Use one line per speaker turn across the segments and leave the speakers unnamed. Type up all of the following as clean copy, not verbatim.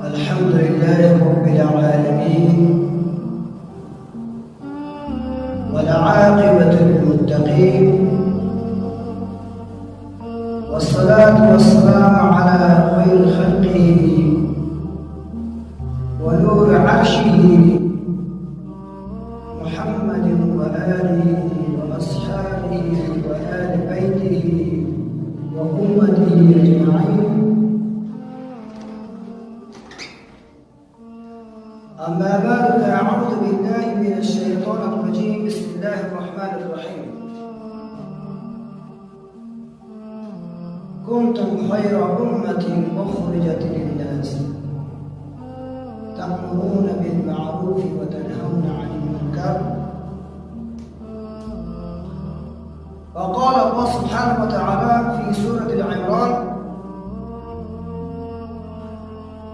الحمد لله رب العالمين والعاقبة للمتقين والصلاة والسلام على خير خلقه ونور عرشه محمد وآله وأصحابه وآل بيته وأمته أجمعين. أما بعد فأعوذ بالله من الشيطان الرجيم. بسم الله الرحمن الرحيم. كنتم خير أمة أخرجت للناس تأمرون بالمعروف وتنهون عن المنكر. وقال الله سبحانه وتعالى في سورة العمران: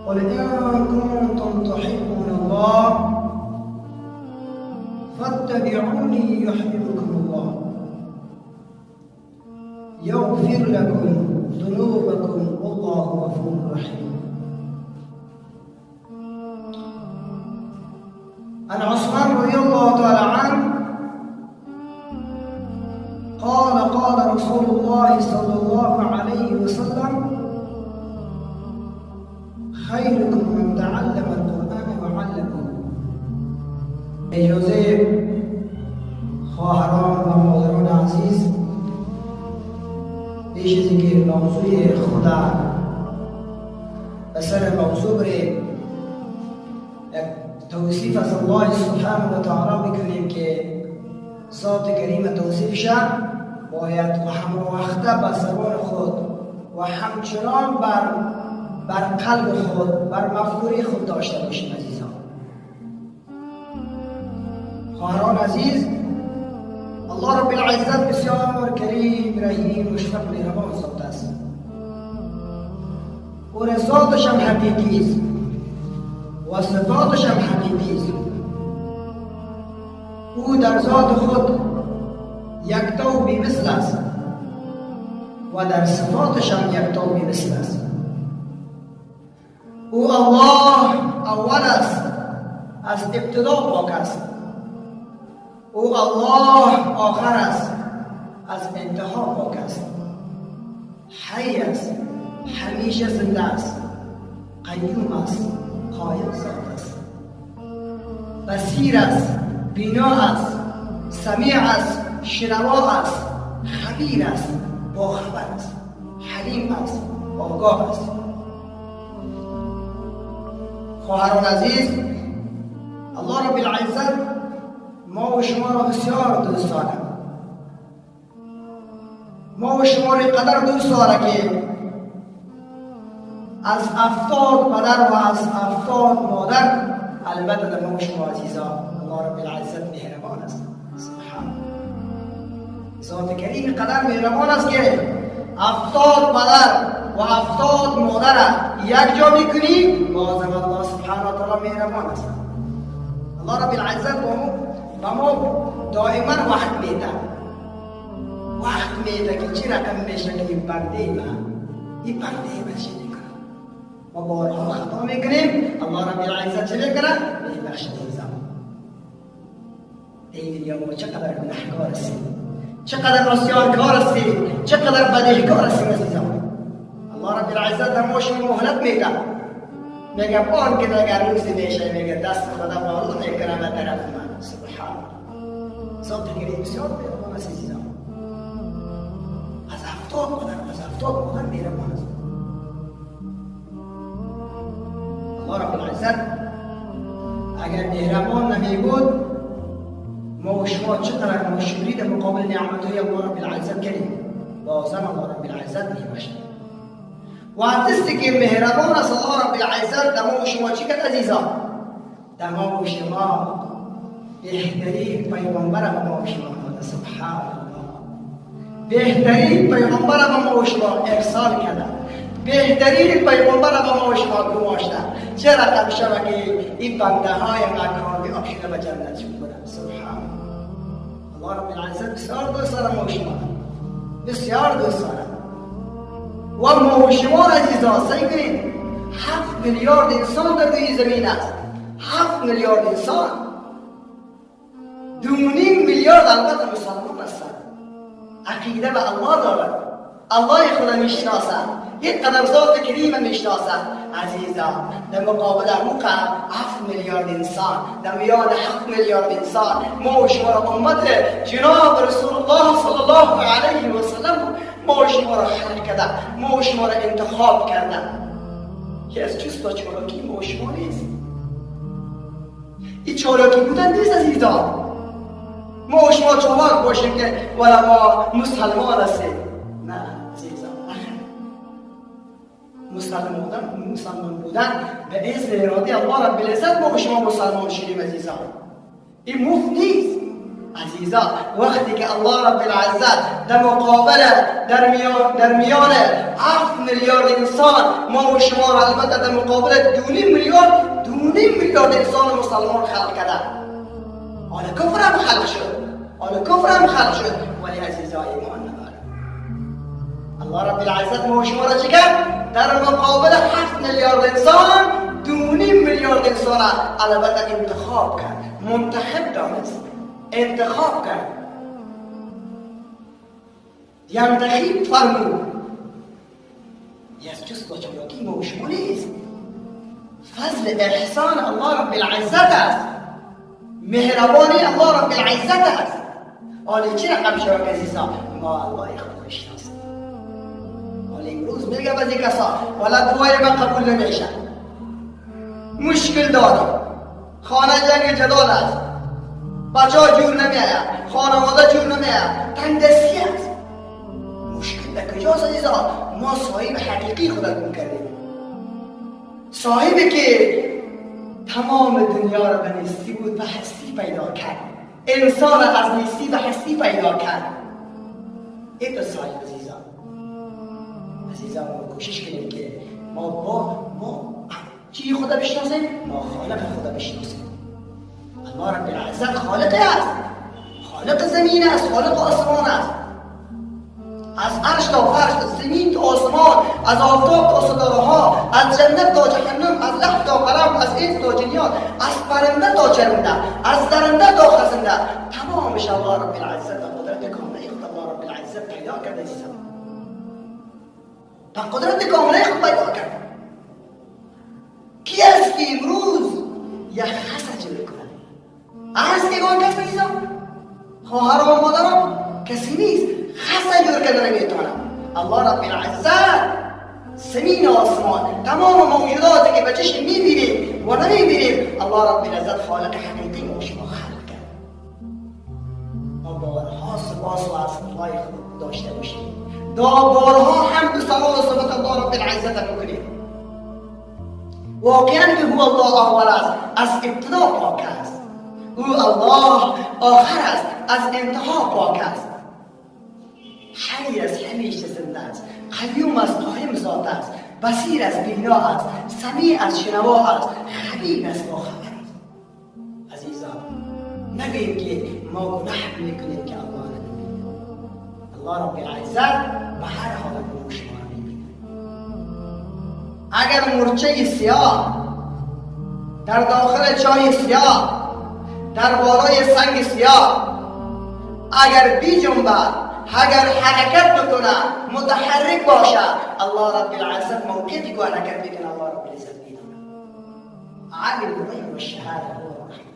قل إن كنتم تحبون الله فاتبعوني يحببكم الله يغفر لكم ذنوبكم والله غفور رحيم. عن عثمان رضي الله تعالى عنه قال رسول الله صلى الله عليه وسلم: خيركم من تعلم القرآن وعلمه. اجازه خواهران و مادران عزیز، پیش از اینکه موضوع خدا به سر موضوع بریم، یک توصیف از الله سبحانه و تعالی بکنیم که ذات کریم توصیف شد، باید و همراهخته به زبان خود و همچنان بر قلب خود، بر مفکوره خود داشته باشیم. عزیزان خواهران عزیز، الله رب العزت بسیار کریم، رحیم، مشفق، مهربان ذات است. او ذاتش هم حقیقی است و صفاتش هم حقیقی است. او در ذات خود یکتا و بی‌مثل است و در صفاتش هم یکتا و بی‌مثل است. او الله اول است، از ابتدا پاک است. او الله آخر است، از انتها پاک است. حی است، همیشه زنده است، قیوم است، قایم ذات است. بصیر است، بینا است، سمیع است، شنوا است، خبیر است، باخبر است، حلیم است، آگاه است. خواهران عزیز، الله رب العزت ما و شما را بسیار دوست دارد. ما و شما را قدر دوست دارد که از 70 پدر و از 70 مادر، البته در ما و شما عزیزان الله رب العزت مهربان است. سبحان ذات کریم قدر مهربان است که 70 پدر و 70 مادر یک جا میکنی، بازم الله سبحانه و تعالی مهربان است. الله رب العزت با ما دائما وقت میده که چی رقم میشه که این بنده من چی میکنه. ما بارها خطا میکنیم، الله رب العزت چی میکنه؟ میبخشه. این دنیا ما چقدر گناهکار هستیم، چقدر عصیانکار هستیم، چقدر بدهکار هستیم عزیزان. الله رب العزت در ما شما مهلت میده، میگه آن که اگر روزی میشه، میگه دست خدا بالا میکنه به طرف من. سبحان ذات کریم بسیار مهربان است عزیزان. از 70 مادر مهربان است. الله رب العزت اگر مهربان نمیبود، ما و شما چقدر ناشکری در مقابل نعمتهای الله رب العزت کردیم، بازم الله رب العزت میبخشه. و هستی که مهربان است الله رب العزت در ما و شما چی کرد عزیزان؟ در ما و شما بهترین پیغمبر به ما و شما داده. سبحان الله، بهترین پیغمبر به ما و شما ارسال کرده، بهترین پیغمبر به ما و شما گماشته. چه رقم شده که این بنده های مکانی آبشیده به جنت شد کنند. سبحان الله رب العزت بسیار دوست دارد ما و شما، بسیار دوست دارد. و ما و شما عزیزان سعی کنید 7 میلیارد انسان در روی زمین است. 7 میلیارد انسان. 2.5 میلیارد البته مسلمان هستند. عقیده به الله دارند. الله خدا میشناسند. یک قدر ذات کریم میشناسند. عزیزان در مقابل موقع 7 میلیارد انسان، در میان 7 میلیارد انسان ما و شما را امت جناب رسول الله صلی الله علیه و سلم ما و شما را خلق کرده، ما و شما را انتخاب کرده. که از چیست تا چالاکی ما و شما نیست. این چالاکی بودن نیست عزیزان. ما و شما چالاک باشیم که ولی ما مسلمان هستیم. نه عزیزان، مسلمان بودن به اذن اراده الله رب العزت ما و شما مسلمان شدیم عزیزان. این مفت نیست عزیزان. وقتی که الله رب العزت در مقابل در میان 7 میلیارد انسان ما و شما را البته در مقابل 2.5 میلیارد انسان مسلمان خلق کرده. حالا کفر هم خلق شد ولی عزیزان ایمان نداره. الله رب العزت ما و شما را چه کرد؟ در مقابل 7 میلیارد انسان 2.5 میلیارد انسان البته انتخاب کرد. منتخب دانست، انتخاب کرد، ینتخب فرمود. از جز با چالاکی ما و شما نیست. فضل احسان الله رب العزت است. مهربانی الله رب العزت است. حالی چه رقم شما عزیزان؟ ما الله خود بشناسیم. حالی امروز میگه بعضی کسا ولی دعای من قبول نمیشه، مشکل دارم، خانه جنگ جدال است، بچه ها جور نمیآید، خانواده جور نمیآید، تنگ دستی است. مشکل در کجاست عزیزان؟ ما صاحب حقیقی خودمون کردیم، صاحبی که تمام دنیا را به نیستی بود و هستی پیدا کرد، انسان از نیستی و هستی پیدا کرد. این صاحب عزیزان ما کوشش کنیم که ما چی خدا بشناسیم؟ ما خالق خدا بشناسیم. الله رب العزت خالق است، خالق زمین است، خالق آسمان است. از عرش تا فرش، از زمین تا آسمان، از آفتاب تا ستاره ها، از جنت تا جهنم، از لحظ تا قلم، از انس تا جنیان، از پرنده تا چرنده، از درنده تا خزنده، تمامش الله رب العزت و قدرت کامله خود الله رب العزت پیدا کرده عزیزان. تا قدرت کامله خود پیدا کرده. کی است که امروز یک خس جلو کنه؟ هست که اون کس عزیزان؟ خواهر و مادرم کسی نیست. خس جور کردن نمیتونم. الله رب العزت زمین و آسمان، تمام موجوداتی که به چشم میبینیم و نمیبینیم الله رب العزت خالق حقیقی ما شما خلق کرد. ما بارها سپاس و از الله خود داشته باشیم، بارها حمد و ثنا و صفت الله رب العزت میکنیم. واقعا که هو الله اول است، از ابتدا پاک است. او الله آخر است، از انتها پاک است. حی است، همیشه زنده است، قیوم است، قائم ذات است، بصیر است، بینا است، سمیع است، شنوا است، خبیر است، با خبر است. عزیزان نگوییم که ما گناه میکنیم که الله نمیبینه. الله رب العزت به هر حالت ما شما را میبینه. اگر مرچه سیاه در داخل چای سیاه، در بالای سنگ سیاه اگر بیجنبد، اگر حرکت بکنه، متحرک باشه، الله رب العزت موقعی که حرکت بکنه الله رب العزت میدونه. عالم الغیب والشهاده هو الرحیم.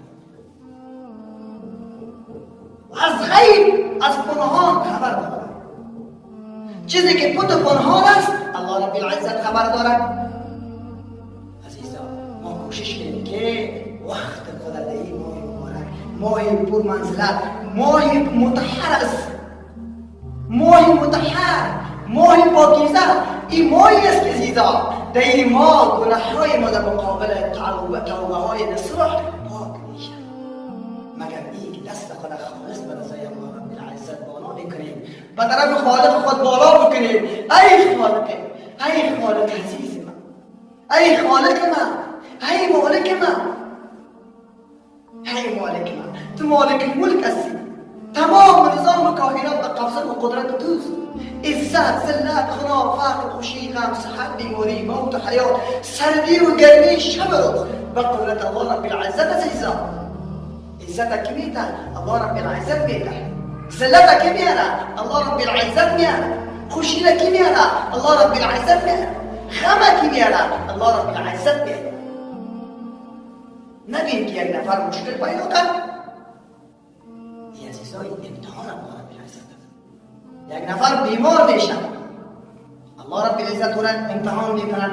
از غیب، از پنهان خبر داره. چیزی که پت و پنهان است الله رب العزت خبر داره. عزیزان ما کوشش کنیم که وقت خود در این ماه مبارک، ماه پر منزلت، ماه مطهر است، ماه پاکیزه، این ماهی است که عزیزان در این ماه گناه‌های ما در مقابل توبه‌های نصوح پاک میشه. مگر این دست خود خالص به رضای الله رب العزت بالا میکنیم، به طرف خالق خود بالا بکنیم. ای خالق عزیز من، ای خالق من، ای مالک من، تو مالک الملک هستی، تمام نظام کائنات به قبضه و قدرت توست. عزت، ذلت، غنا، فقر، خوشی، غم، صحت، بیماری، موت و حیات، سردی و گرمی، شب و روز به قدرت الله رب العزت عزیزان. عزت کی میده؟ الله رب العزت میده. ذلت کی میاره؟ الله رب العزت میاره. خوشی کی میاره؟ الله رب العزت میاره. غم کی میاره؟ الله رب العزت میاره. نبین که یک نفر مشکل پیدا کرد، ای عزیزای امتحان الله رب العزت. یک نفر بیمار میشه، الله رب العزت او را امتحان میکنه.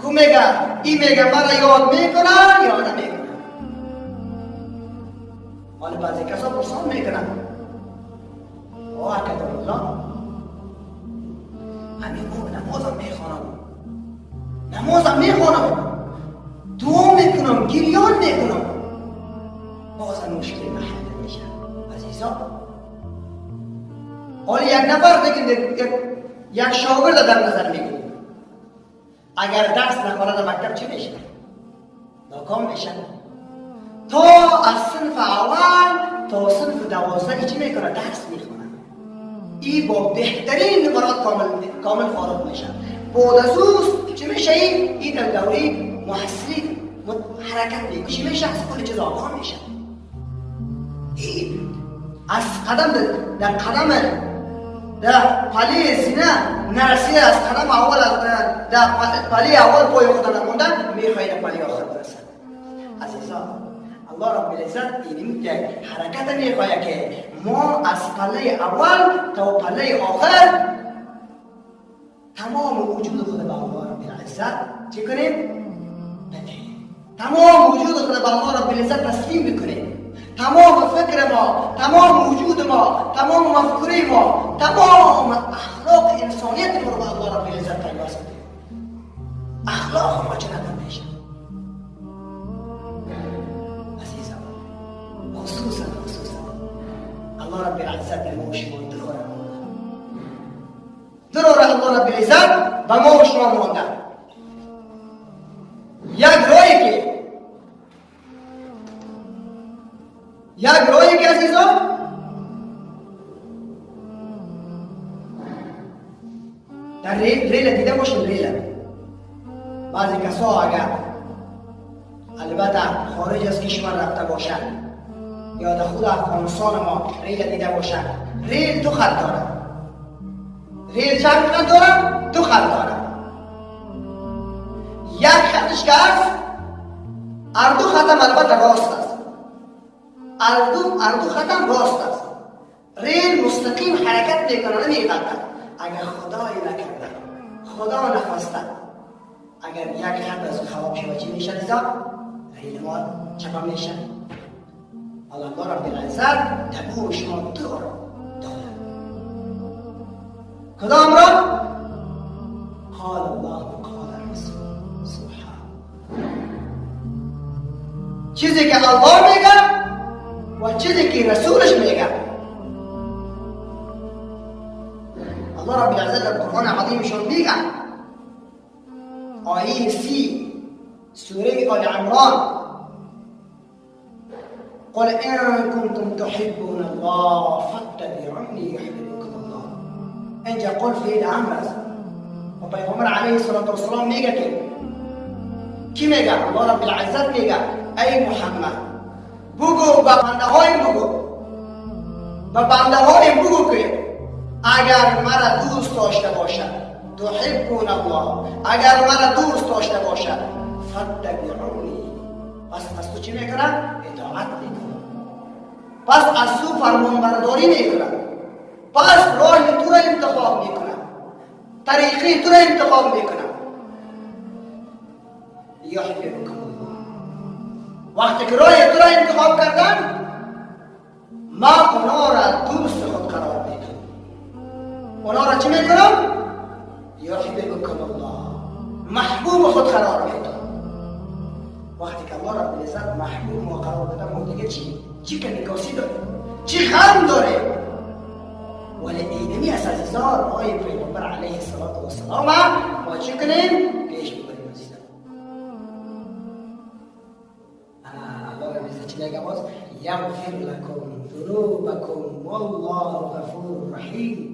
کو میگه؟ این میگه مرا یاد میکنه یا نمیکنه. حالا بعضی کسا پرسان میکنن آه کدام الله همین نمازم میخوانم، نمازم میخوانم، دعا میکنم، گریان میکنم، بازم مشکل نحل میشه. عزیزان حالا یک نفر بگید، یک شاگرد در نظر میگیریم، اگر درس نخوره در مکتب چی میشه؟ ناکام میشه. تا از صنف اول تا صنف 12 چی میکنه؟ درس میخونه. ای با بهترین نمرات کامل فارغ میشه. بعد از او چی میشه؟ ای در دوره محصلی حرکت میکنه. چی میشه؟ از کل چیز آگاه میشه. ای از قدم در قدم در پله زینه نرسیده، از قدم اول در پله اول پای خود نموندن میخواهی در پله آخر برسد. عزیزان الله رب العزت این که حرکت میخواهی که ما از پله اول تا پله آخر تمام وجود خود به الله رب العزت چی کنیم؟ بدهیم. تمام وجود خود به الله رب العزت تسلیم بکنیم. تمام فکر ما، تمام وجود ما، تمام مفکوره ما، تمام اخلاق انسانیت ما رو به الله رب العزت پیوست بدیم. اخلاق ما چقدر میشه عزیزم. خصوصا الله رب العزت به ما و شما ضرور الله رب العزت به ما و شما مونده. یک راهی که عزیزان در ریل دیده باشیم. ریل بعضی کسا اگر البته خارج از کشور رفته باشن یا در خود افغانستان ما ریل دیده باشن، ریل دو خط داره. ریل چند خط داره؟ دو خط داره. یک خطش که هست هر دو خطم البته راست است، هر دو خطم راست است. ریل مستقیم حرکت میکنه نمیقدر. اگر خدای نکرده، خدا نخواسته، اگر یک خط از خراب شود چی میشه؟ ریل ما چپا میشه. الله رب العزت تبو شما داره. کدام را؟ قال الله قال الرسول. سبحان. چیزی که الله میگه و چیزی که رسولش میگه. الله رب العزت در قرآن عظیمشون میگه، آیه 30 سوره آل عمران، قل ان کنتم تحبون الله فاتبعونی یحببکم الله. اینجا قل فعل امر است و پیغمبر علیه الصلاه و السلام میگه که کی میگه؟ الله رب العزت میگه ای محمد بگو به بنده های بگو که اگر مرا دوست داشته باشد، تحبون الله، اگر مرا دوست داشته باشد، فاتبعونی، پس از تو چی میکنه؟ اطاعت میکنه. پس از تو فرمانبرداری میکنه. پس راه تو را انتخاب میکنه، طریقی تو را انتخاب میکنه. یحببکم الله. وقتی که راه تو را انتخاب کردن، ما اونا را دوست خود قرار میدم. اونا را چی میکنم؟ یحببکم الله، محبوب خود قرار میدم. وقتی که الله رب العزت محبوب ما قرار بده، ما دیگه چی کنیکاسی داره، چی خم داره. ولی اینمی از عزیزان آقای پیغمبر علیه السلام ما چی کنیم؟ پیش ببریم عزیزان. الله رب العزت چی میگه باز؟ یغفر لکم ذنوبکم والله غفور رحیم.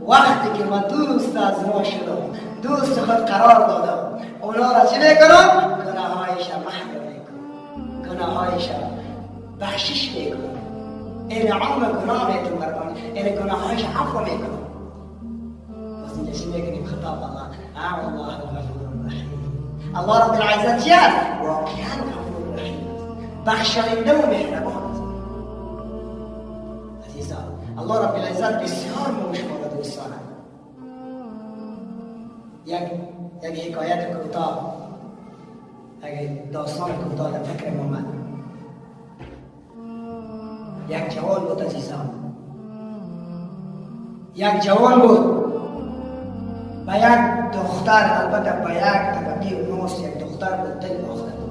وقتی که من دوست از ما شدم، دوست خود قرار دادم، اونا را چی میکنم؟ گناهایش محو میکنم، گناهایش بخشش میکنم، انعام گناه میتون برمان، این گناهایش عفو میکنم. بس اینجا چی میکنیم؟ خطاب الله الله غفور رحیم. الله رب العزت چی است؟ واقعا غفور رحیم، بخشاینده و مهربان است. عزیزان، الله رب العزت بسیار ما و شما را دوست دارد. یک حکایت کوتاه، یک داستان کوتاه در فکر ما آمد. یک جوان بود عزیزان، یک جوان بود با یک دختر، البته با یک طبقه نوست، یک دختر بود دل باخته بود.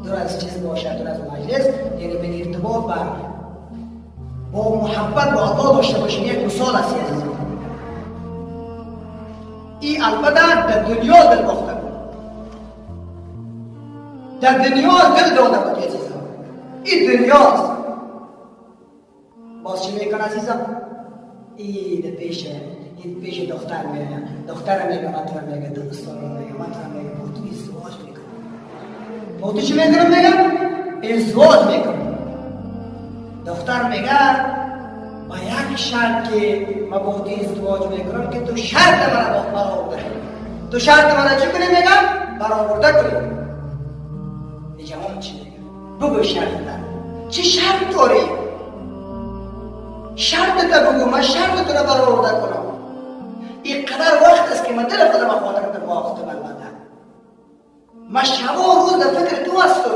دور از چیز باشد، دور از مجلس، یعنی به ارتباط با محبت با الله داشته باشین، یک مثال است عزیزان. این البته در دنیا دل باخته بود، در دنیا دل داده بود عزیزان. این دنیاست. باز چی میکنه عزیزان؟ این پیش دختر میگه، دختر میگه من تو میگه دوستان میگه من تو میگه با تو ازدواج میکنم. با تو چی میکنم؟ میگه ازدواج میکنم. دختر میگه با یک شرط که من با تو ازدواج میکنم که تو شرط مرا برآورده کنی. تو شرط مرا چی کنی؟ میگه برآورده کنی. این جوان چی میگه؟ بگو شرط دار. چی شرط داری؟ شرط تا بگو، من شرط تو را برآورده کنم. این قدر وقت است که من دل خودم خاطر باخته بلبندم. من شب و روز در فکر تو هستم.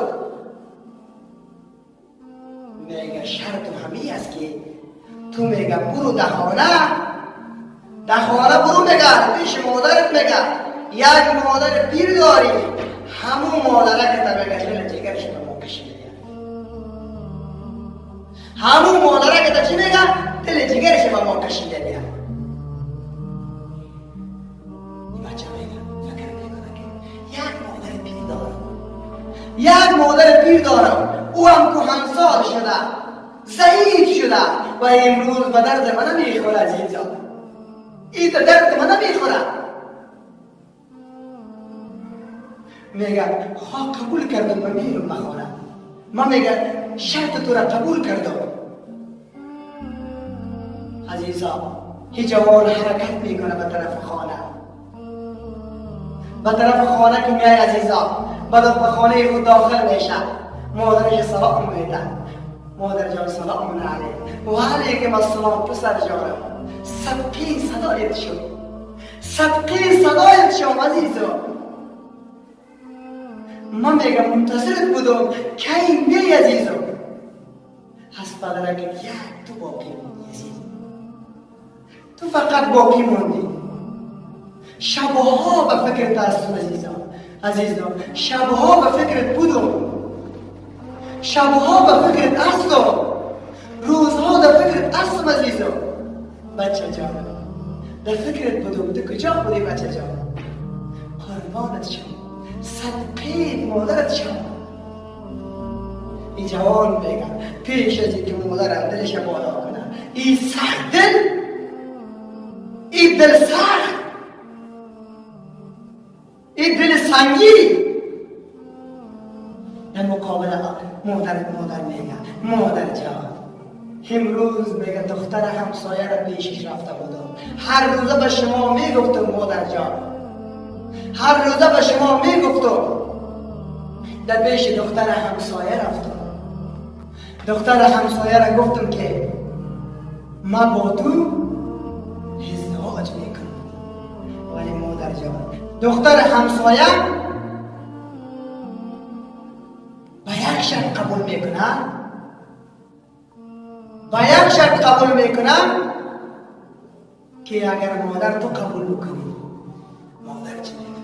میگه شرط همی است که تو میگه برو دهانه برو میگه پیش مادرت میگه یک مادر پیر داری، همون مادره که تا میگه دل جگرش به ما کشیده، همون مادره که تا چی میگه دل جگرش به ما کشیده بیا. این بچه میگه فکر میکنه که یک مادر پیر دارم، او هم کهنسال شده، ضعیف شده و امروز به درد من نمیخوره عزیزان. این تا درد من نمیخوره. میگه خواه قبول کردم من میرم بخوره. من میگه شرط تو را قبول کردم. عزیزان، هی جوان حرکت میکنه به طرف خانه. به طرف خانه که میای عزیزان، بعد به خانه خود داخل میشه، مادرش سلام میده. مادر جان سلام علیک. و علیکم السلام پسر جانم. صدقه صدایت شد، صدقه صدایت شد عزیزم. من میگم منتظرت بودم کی میای عزیزم. از پدرک یک تو باقی موندی عزیزم، تو فقط باقی موندی. شبها به فکرت هستم عزیزم، شبها به فکرت بودم، شبها به فکرت هستم، روزها در فکرت هستم عزیزم. بچه جان در فکرت بودم. تو کجا بودی بچه جان؟ قربانت شم، صدقه مادرت شم. این جوان میگه پیش از اینکه مادرم دلش بالا کنه، این سخت دل، این دل سخت، این دل سنگی در مقابل مادر میگه مادر جان امروز میگه دختر همسایه را پیشش رفته بودم، هر روزه به شما میگفتم مادر جان، هر روزه به شما میگفتم. در پیش دختر همسایه رفتم، دختر همسایه را گفتم که من با تو ازدواج میکنم. ولی مادر جان دختر همسایه با یک شرط قبول میکنه، با یک شرط قبول میکنه که اگر مادر تو قبول بکنی. مادر چی میگه؟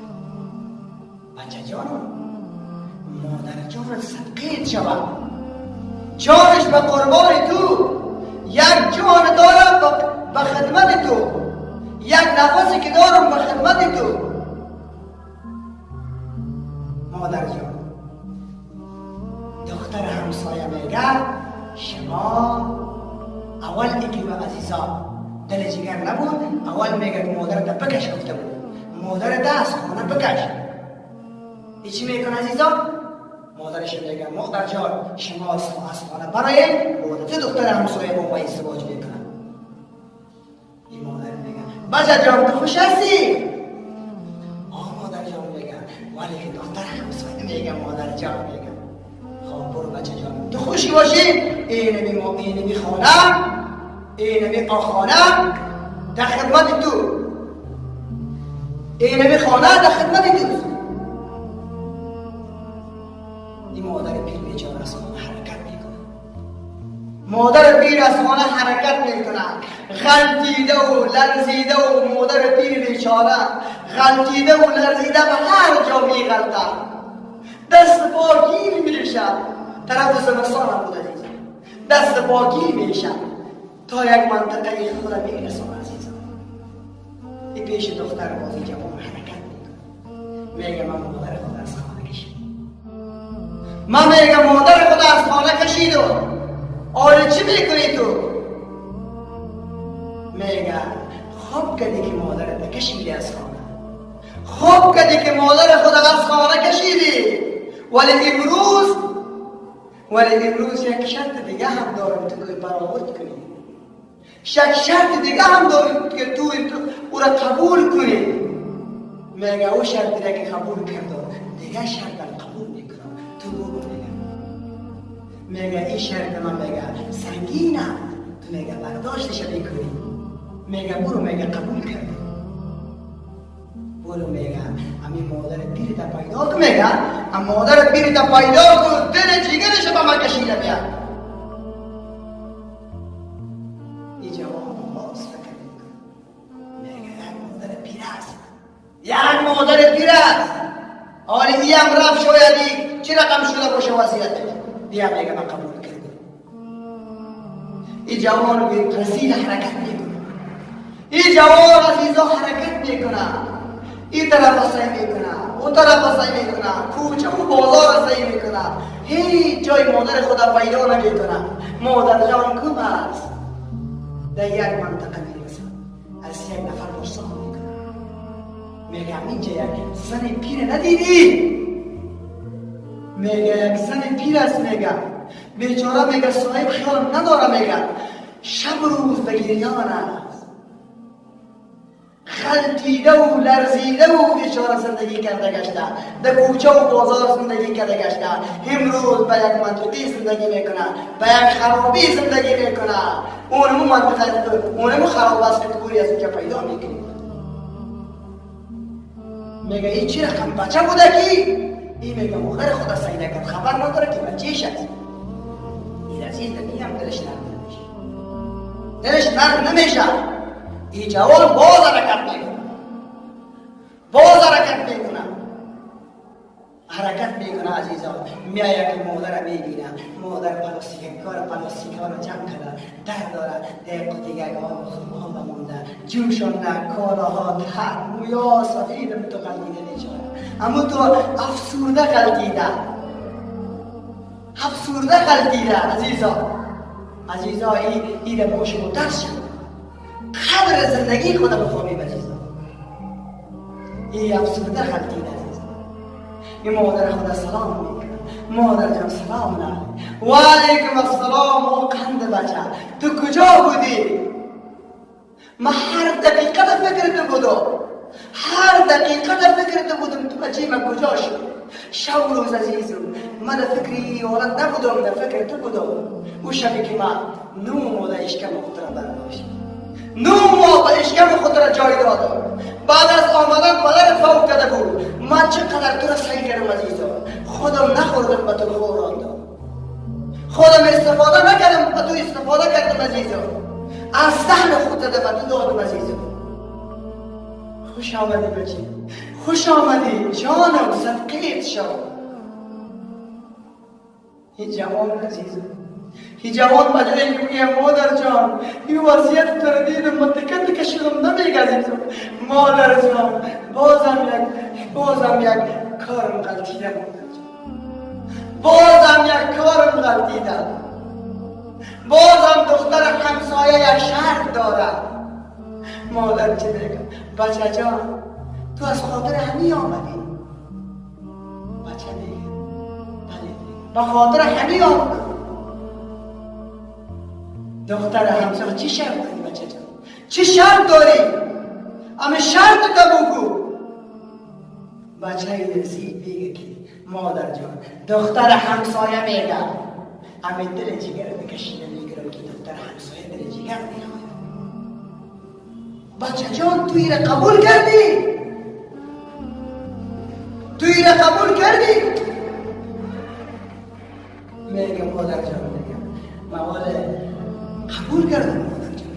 بچه جانم، مادر جان صدقیت شود، جانش به قربان تو، یک جان دارم به خدمت تو، یک نفسی که دارم به خدمت تو. مادر جان دختر هم همسایه میگه شما اول اکی و عزیزا دل جگر نبود، اول میگه که مادرت بکش گفته بود، مادرت از خانه بکش. ای چی میکن عزیزا؟ مادرش میگه مادر جان شما از خانه براین، مادرت دختر همسایه با ما ازدواج میکنه. این مادر میگه بچه جان تو خوش هستی؟ مادر جان میگه ولی که دختر همسایه میگه مادر جان میگه خب برو بچه جان تو خوشی باشی. اینمی خانه اینمی آخانه در خدمت تو، اینمی خانه در خدمت تو. این مادر پیر بیچاره از خانه حرکت میکنه، مادر پیر از خانه حرکت میکنه، غلطیده و لرزیده و مادر پیر بیچاره غلطیده و لرزیده به هر جا میغلطه، دست پا گیر میشه. طرف زمستان بود عزیزم، دست پا گیر میشه تا یک منطقه خود میرسونه عزیزم. این پیش دختر بازی جوان حرکت میکنه، میگه من مادر خود از خانه کشید، من میگه مادر خود از خانه کشید. و آره چی میکنی تو؟ میگه خوب کردی که مادرت کشیدی از خانه، خوب کردی که مادر خود از خانه کشیدی، ولی امروز یک شرط دیگه هم دارم تو که برآورد کنی، شرط دیگه هم دارم که تو او را قبول کنی. میگه او شرط دیگه که قبول کردم دیگه شرط قبول میکنم، تو بگو. میگه این شرط من میگه سنگینه، تو میگه برداشتش میکنی. میگه برو، میگه قبول کردم. برو میگه همین مادر پیرت پیدا کن، میگه هم مادر پیرت پیدا کن، دل جیگرش به من کشیده بیاد. این جوان باز فکر میکنه، میگه یک مادر پیر است، یک مادر پیر است. حالی این هم رفت شایدی چی رقم شده باشه وضعیتش، بیا میگه من قبول کردم. این جوان به رسیل حرکت میکنه، این جوان عزیزا حرکت میکنه، این طرف سعی میکنه، اون طرف سعی میکنه، کوچه و بازار سعی میکنه، هیچ جای مادر خدا پیدا نمیکنه. مادر جان کم است؟ در یک منطقه میرسه، از یک نفر پرسان میکنه، میگه اینجا یک زن پیر ندیدی؟ میگه یک زن پیر است. میگه بیچاره میگه صاحب خیال نداره، میگه شب روز به گریان است، غلطیده و لرزیده و بیچاره زندگی کرده گشته، در کوچه و بازار زندگی کرده گشته. امروز به یک منطقی زندگی میکنه، به یک خرابی زندگی میکنه. اونمو منطقه اونمو خراب است که توری از اینجا پیدا میکنی. میگه این چی رقم بچه بوده کی؟ این میگه مخیر خدا سیده کرد، خبر نداره که بچهش است. این عزیز دنی هم دلش نرم نمیشه، دلش نرم نمیشه. این جوان باز حرکت میکنه، حرکت میکنه عزیزان. میایه که مادر میبینه، مادر پلاستیکا رو جمع کرده، در داره در قطیگه ها بمونده، جوشانده کالاها تر مویا سفید تو قلدیده بیچاره. اما تو افسورده قلدیده عزیزا. این باش مدرس شد، قدر زندگی خدا بفهمیم عزیزا. این افسرده خلقیده عزیزا. این مادر خدا سلام میکنه، مادر جان سلام علیکم. و علیکم السلام. و قند بچه تو کجا بودی؟ من هر دقیقه فکر تو بودم، تو بچه من کجا شد؟ شب روز عزیزم من فکری حالت نبودم، در فکر تو بودم. او شبی که من 9 ماه در اشکم خود را برداشتم، 9 ماه به اشکم خود را جای دادم. بعد از آمدن پدرت فوت کرده بود، من چقدر تو را سعی کردم عزیزم، خودم نخوردم به تو خوراندم، خودم استفاده نکردم به تو استفاده کردم عزیزم، از ذهن خود را به تو دادم عزیزم. خوش آمدی بچه، خوش آمدی جانم، صدقیت شد. این جوان عزیزم، این جوان مجرد که بگه مادر جان این وضعیت تو رو دیدم، من تکت کشیدم نمیگه عزیزم. مادر جان بازم یک کارم غلطیده بود، بازم بازم یک کارم غلطیدم، بازم دختر همسایه یک شرط دارد. مادر چه بگم؟ بچه جان تو از خاطر همی آمدی؟ بچه میگه بله به خاطر همی آمدم. دختر همسایه چی شرط داری بچه جان؟ چی شرط داری؟ اما شرط تو بگو. بچه نزید میگه که مادر جان دختر همسایه میگه اما دل جگر بکشیده میگرم که دختر همسایه دل جگر میخواد. بچه جان تو ایره قبول کردی؟ تو ایره قبول کردی؟ میگه مادر جان میگه من قبول کردم مادر جان.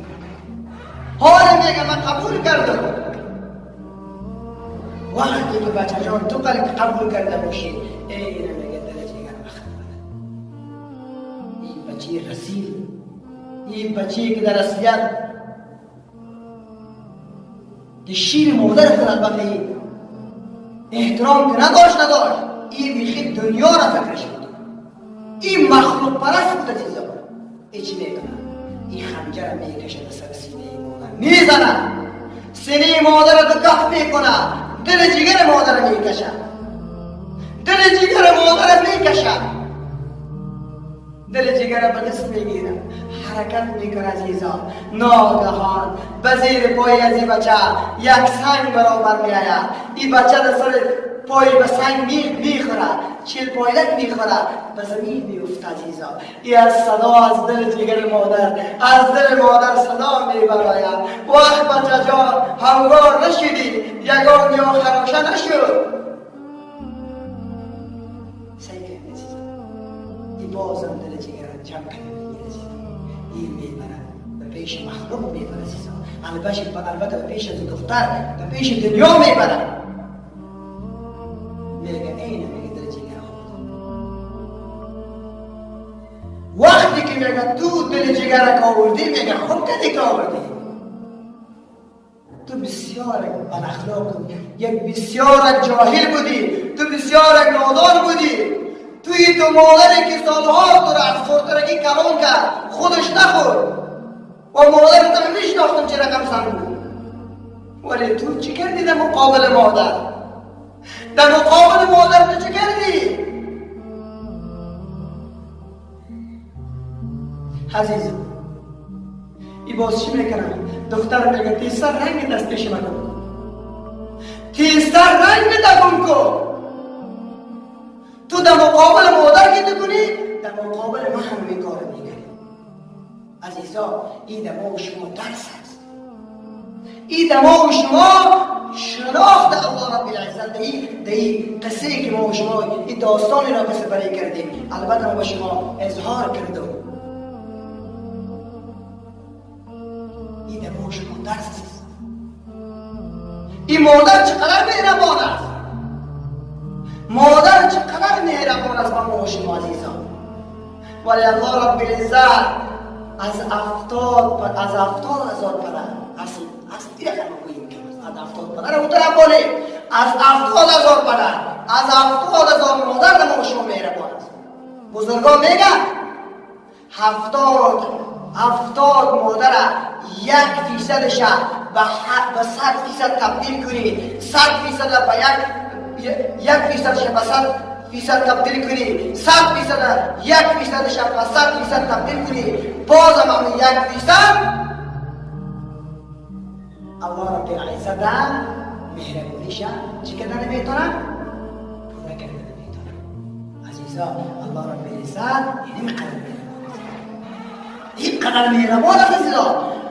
حالا میگه من قبول کردم. وقتی که بچه جان تو قبول کرده باشی اینه میگه دل جگر بخواد. این بچه رسیل، این بچه که در اصلیت که شیر مادر خود البته احترام که نداشت این بیخی دنیا را فکرش بود. این مخلوق پرست بود عزیزا. این چی میکنه؟ این خنجر را میکشد سر سینه مادر میزنه، سینه مادر را دو کف میکنه، دل جگر مادر را میکشد، دل جگر مادر را میکشد، دل جگر را به دست میگیره، حرکت میکنه عزیزا. ناگهان به زیر پای از این بچه یک سنگ برابر میآید. این بچه در سر پای به سنگ میخوره، چیل پایلک میخوره، به زمین میفته عزیزا. این از صدا از دل جگر مادر، از دل مادر صدا میبراید. وقت بچه جان هموار نشدی، یگان یا خراشه نشد. سیگه عزیزا این بازم دل جگر جمع کنه این میبره به پیش مخلوق میبره عزیزا. البته به پیش از دختر به پیش دنیا میبره. میگه اینه میگه دل جگر خود. وقتی که میگه تو دل جگر که آوردی میگه خود کدی که آوردی تو بسیار بد اخلاق بودی، یک بسیار جاهل بودی، تو بسیار نادان بودی. توی تو مادری که سالها تو را از خورترگی کلان کرد خودش نخورد و مادر تو میشناختم چه رقم سن بود، ولی تو چی کردی در مقابل مادر؟ در مقابل مادر تو چی کردی؟ عزیز ای باز چی میکنم؟ دختر میگه تیستر رنگ دستش مکن، تیستر رنگ دگم کن. تو در مقابل مادر که کنی در مقابل من همین کار میکنی. عزیزا این دماغ شما درس است، این دماغ شما شناخت الله رب العزت. این قصه که ما و شما این داستانی را سپری کردیم البته ما به شما اظهار کردم. این دماغ شما درس است. این مادر چقدر مهربان است، مادر چقدر مهربان است با ما و شما عزیزان. ولی الله رب العزت از 70,000 پدر اصل دیگه بگوییم که از 70 پدر اون طرف باله، از 70,000 پدر، از 70,000 مادر به ما و شما مهربان است. بزرگان میگن 70 مادر 1% به 100% تبدیل کنی، 100% به 1% به 100% تبدیل کنی، 100% 1% به 100% تبدیل کنی، بازم همون 1% الله رب العزت مهربونیش چی کردن میتونه؟ پورا کردن میتونه. عزیزا الله رب العزت اینقدر مهربان است عزیزا.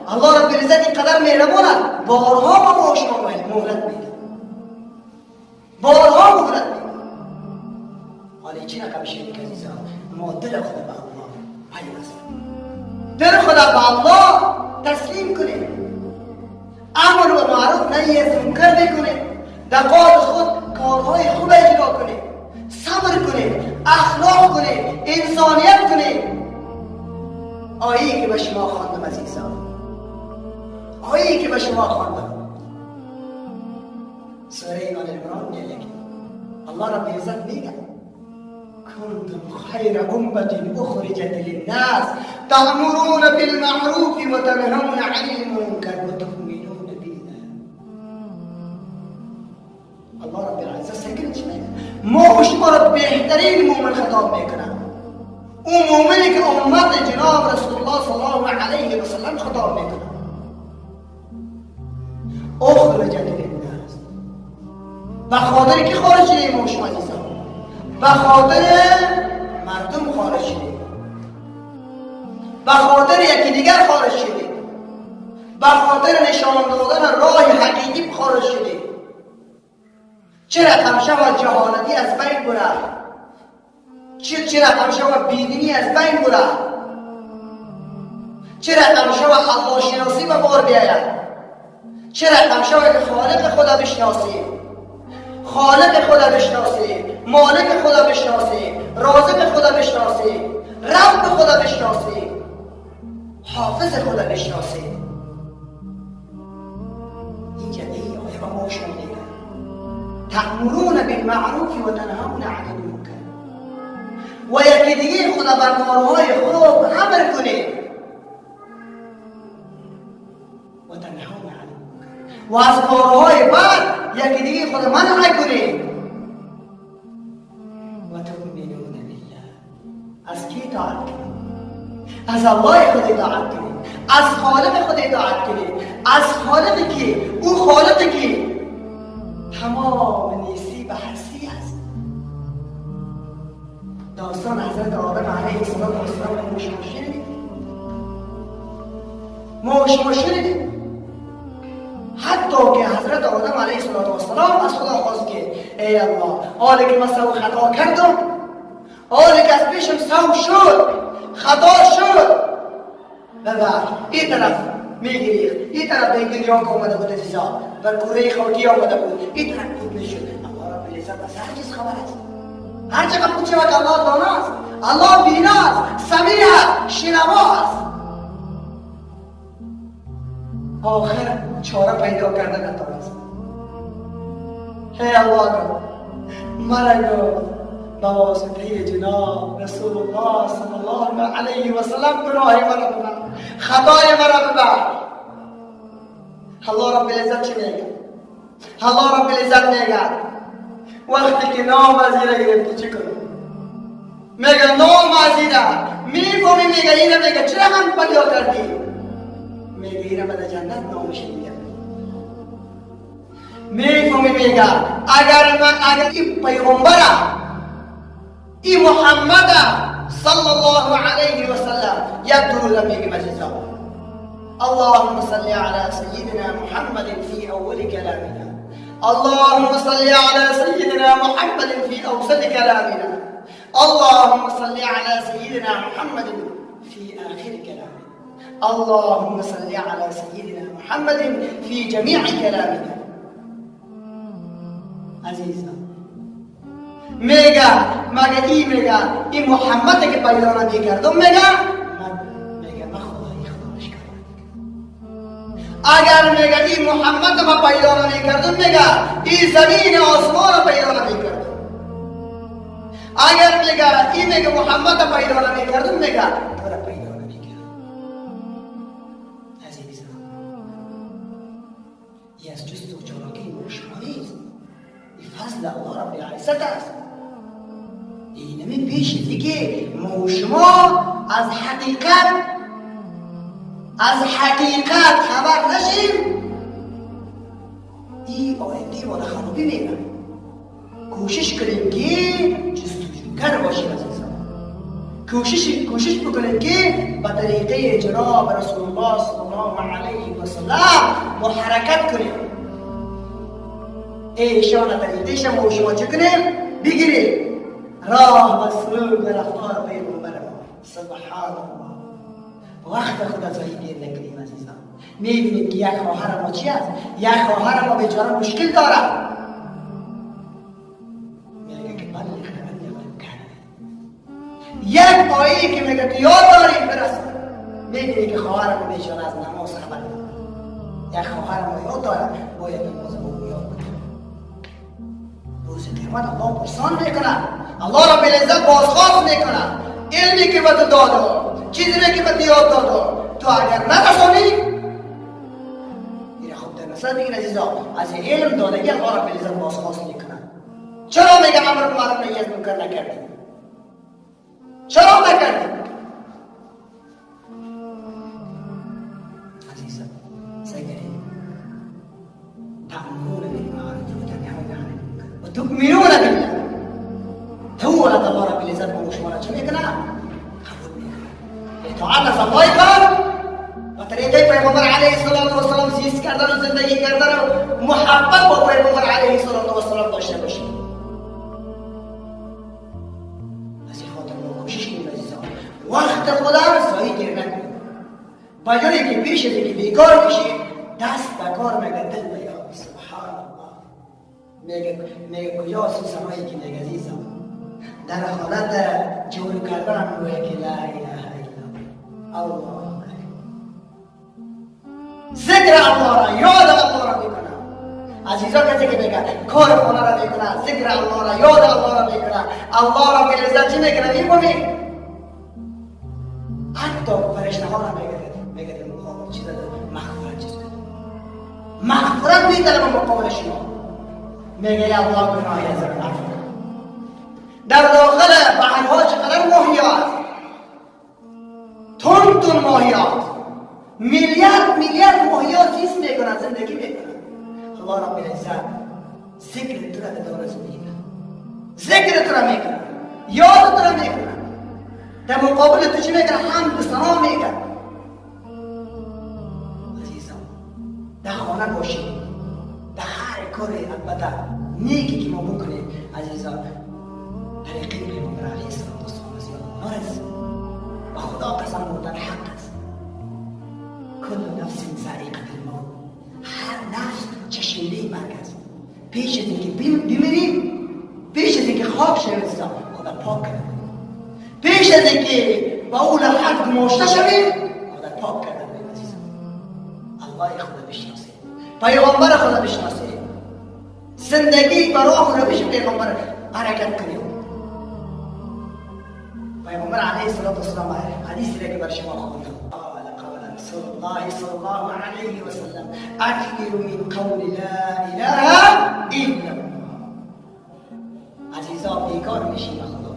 الله رب العزت اینقدر مهربان است، بارها ما شما مهلت میده، بارها مهلت میده. حالا چی رقم شدی که عزیزا ما دل خود به الله پیوست، دل خود به الله تسلیم کنیم، امر و معروف نهی از منکر بکنیم، در قول خود کارهای خوب اجرا کنیم، صبر کنیم، اخلاق کنیم، انسانیت کنیم. آیه‌ای که به شما خواندم عزیزان، آیه‌ای که به شما خواندم سوره آل عمران میگه الله رب العزت میگه کنتم خیر امة اخرجت للناس تأمرون بالمعروف وتنهون عن المنکر وتؤمنون بالله. الله رب العزت سکرت میگه ما و شما را بهترین مومن خطاب میکنم، اون مومنی که امت جناب رسول الله صلی الله علیه و سلم خطاب میکنه. اخرجت للناس، به خاطر که خارج شدیم ما و شما عزیزان؟ به خاطر مردم خارج شدیم، به خاطر یکی دیگر خارج شدیم، به خاطر نشان دادن راه حقیقی خارج شدیم. چرا همیشه و جهالتی از بین بره؟ چرا همیشه و بیدینی از بین بره؟ چرا همیشه و الله شناسی به بار بیاید؟ چرا همیشه و خالق خدا بشناسیم، خالق خدا بشناسیم، مالک خدا بشناسیم، رازق خدا بشناسیم، رب خدا بشناسیم، حافظ خدا بشناسیم؟ این جدیه آیه با ما شما دیگه تأمرون بالمعروف و تنهون عن المنکر، و یکی دیگه خدا بر کارهای خوب امر کنید و تنهون عن المنکر، و از کارهای بد یکی دیگه خدا منع کنید و تؤمنون بالله. از کی اطاعت کنید؟ از الله خود اطاعت کنید، از خالق خود اطاعت کنید، از خالقی که او خالقی که تمام نیستی و هستی است. داستان حضرت آدم علیه السلام ما شما شنیدید؟ ما شما شنیدید؟ حتی که حضرت آدم علیه السلام از خدا خواست که ای الله، حالی که من سو خطا کردم، حالی که از پیشم سو شد، خطا شد، ببخش. این طرف میگریخت، این طرف به گریان که آمده بود عزیزان و کوره خاکی آمده بود، این طرف بود میشد. الله رب العزت از هر چیز خبر است، هر چقدر بود شود الله دانا است، الله بینا است، سمیع است، شنوا است. آخر چاره پیدا کردن نتوانست. ای الله کن مرا به واسطه جناب رسول الله صلی الله علیه و سلم گناه مرا ببخش، خطای مرا ببخش. الله رب العزت چی میگه؟ الله رب العزت میگه وقتی که نام وزیره گرفتی چی کنی؟ میگه نام وزیره میفهمی، میگه اینه، میگه چرا هم پیدا کردی؟ میگه اینه به جنت نامش میگه. میفهمی، میگه اگر این پیغمبره، این محمد صلی الله علیه و سلم یک درود میگه عزیزان، اللهم صل على سيدنا محمد في اول كلامنا، اللهم صل على سيدنا محمد في اوسط كلامنا، اللهم صل على سيدنا محمد في آخر كلامنا، اللهم صل على سيدنا محمد في جميع كلامنا. عزیزان میگه مگه این محمد که پیدا نکردم، میگه من خدای خداش کردم. اگر میگه این محمد ما پیدا نکردم، میگه این زمین آسمان پیدا نکردم. اگر میگه محمد پیدا نکردم، میگه تو را پیدا نکردم. عزیزان این از جست و چالاکی شما نیست، این فضل الله رب العزت است. اینمی پیش دیگه ما و شما از حقیقت خبر نشیم، این آینده ما را خرابی میکنه. کوشش کنیم که جستجوگر باشیم عزیزان، کوشش بکنیم که به طریقه جناب رسول الله صلی الله علیه و سلم ما حرکت کنیم. ایشان طریقش ما و شما چه کنیم؟ بگیریم راه و سلوک و رفتار پیغمبر ما. سبحان الله. وقت خدا زایی دیر نکنیم عزیزان. میبینیم که یک خواهر ما چی است؟ یک خواهر ما بیچاره مشکل داره، میگه که بلغ عنی ولو کان. یک آیه که میگه که یاد داریم برسه، میبینی که خواهر ما بیچاره از نماز خبر نداره. یک خواهر ما یاد داره، باید نماز ما یاد کنیم. روز روز قیامت الله پرسان میکنه، الله رب العزت بازخواست میکنه علمی که به تو داده، چیزی که به تو یاد داده، تو اگر نرسانی این خود در نظر بگیر عزیزا، از علم دادگی الله رب العزت بازخواست میکنه. چرا میگه امر معروف نهی از منکر نکردی؟ چرا نکردی؟ عزیزا سگری تعملون بالمعروف وتنهون عن المنكر وتؤمنون بالله. تولد الله رب العزت با شما را چه میکنه؟ قبول میکنه. اطاعت از الله کن و طریقه پیغمبر علیه السلام زیست کردن و زندگی کردن و محبت با پیغمبر علیه السلام داشته باشید. از این خاطر ما کوشش کنیم عزیزان وقت خدا را ضایع گیر نکنیم. با جایی که پیش از اینکه بیکار بشید دست به کار میگه دل بیاد. سبحان الله. میگه کجا سوسمایی که میگه عزیزم در حالت جور کردن میگه که لا اله الا الله. ذکر الله را یاد الله را میکنه. عزیزا کسی که میگه کار خونه را میکنه، ذکر الله را یاد الله را میکنه، الله را به لذت چی میکنه میفهمی؟ حتی فرشته ها را میگه در مقابل چیز مغفرت چیز مغفرت میطلبه مقابل شما. میگه یا الله گناهی از من عفو کن. در داخل بحرها چقدر ماهیات، تون ماهیات، میلیارد ماهیات زیست میکنن، زندگی میکنن. الله رب العزت ذکر تو را به دور زندگی ذکر تو را میکنن، یاد تو را میکنن. در مقابل تو چی میکنن؟ حمد و ثنا میکنن. عزیزم در خانه باشید، در هر کاری البته نیکی که ما بکنیم عزیزم طریقه پیغمبر علیه السلام است. و خدا قسم بردن حق است. کل نفس ذائقه الموت. هر نفس چشیده مرگ است. پیش از اینکه بمیریم، پیش از اینکه خواب شوید خدا پاک کرده. پیش از اینکه با او لحظه گماشته شوید خدا پاک کرده. عزیزم الله خدا بشناسید، پیغمبر خدا بشناسید، زندگی برای خدا بشه پیغمبر حرکت کنید. پیغمبر علیه السلام حدیثی را که بر شما خواندم رسول الله صلی الله علیه و سلم اکثر من قول لا اله الا الله. عزیزا بیکار میشیم خدا،